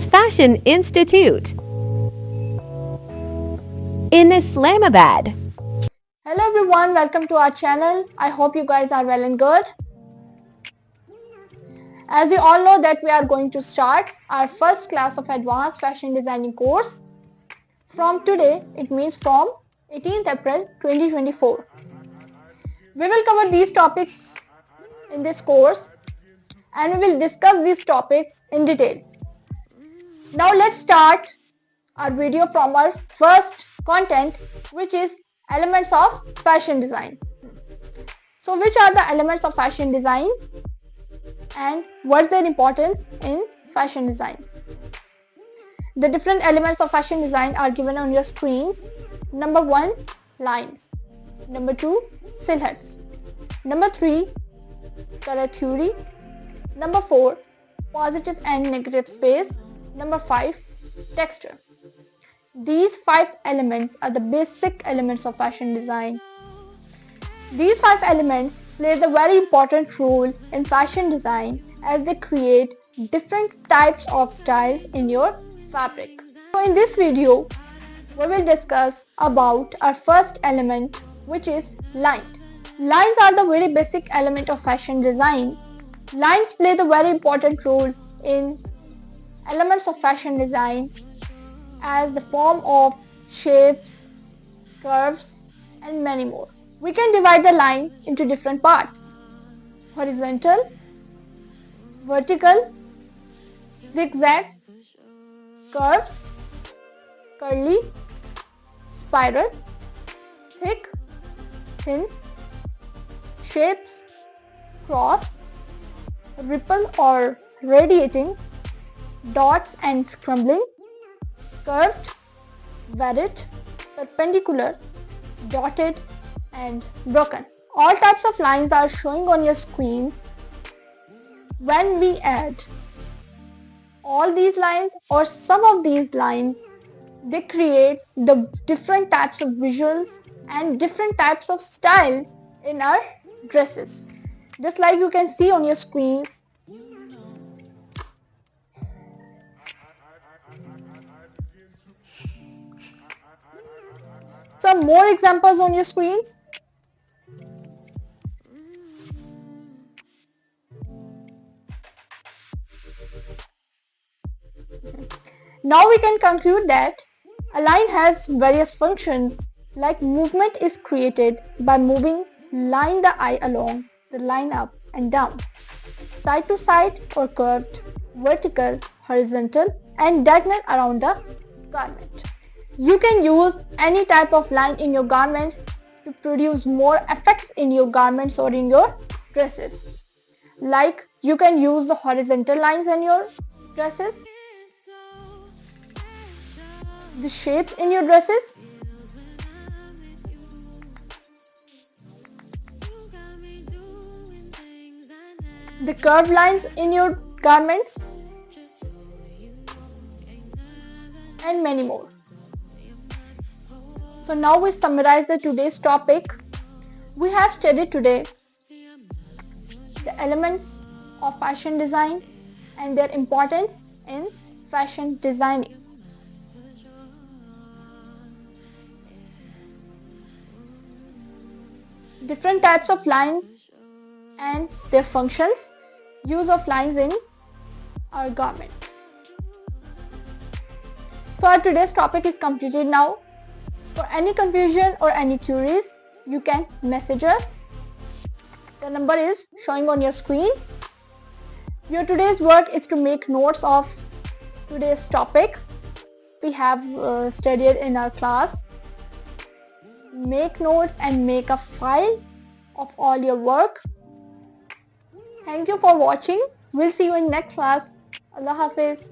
Fashion Institute in Islamabad. Hello everyone, welcome to our channel. I hope you guys are well and good. As you all know that we are going to start our first class of advanced fashion designing course from today. It means from 18th April 2024. We will cover these topics in this course and we will discuss these topics in detail. Now let's start our video from our first content, which is elements of fashion design. So which are the elements of fashion design and what's their importance in fashion design? The different elements of fashion design are given on your screens. Number 1, lines. Number 2, silhouettes. Number 3, color theory. Number 4, positive and negative space. Number 5, texture. These 5 elements are the basic elements of fashion design. These 5 elements play a very important role in fashion design as they create different types of styles in your fabric. So in this video, we will discuss about our first element, which is line. Lines are the very basic element of fashion design. Lines play the very important role in elements of fashion design as the form of shapes, curves, and many more. We can divide the line into different parts: horizontal, vertical, zigzag, curves, curly, spiral, thick, thin, shapes, cross, ripple or radiating, dots and scrambling, curved, varied, perpendicular, dotted, and broken. All types of lines are showing on your screens. When we add all these lines or some of these lines, they create the different types of visuals and different types of styles in our dresses. Just like you can see on your screens, some more examples on your screens. Now we can conclude that a line has various functions, like movement is created by moving line the eye along the line up and down, side to side or curved, vertical, horizontal, and diagonal around the garment. You can use any type of line in your garments to produce more effects in your garments or in your dresses. Like you can use the horizontal lines in your dresses, the shapes in your dresses, the curved lines in your garments, and many more. So now we summarize today's topic. We have studied today the elements of fashion design and their importance in fashion designing. Different types of lines and their functions, use of lines in our garment. So our today's topic is completed now. For any confusion or any queries, you can message us. The number is showing on your screens. Your today's work is to make notes of today's topic we have studied in our class. Make notes and make a file of all your work. Thank you for watching. We'll see you in next class. Allah Hafiz.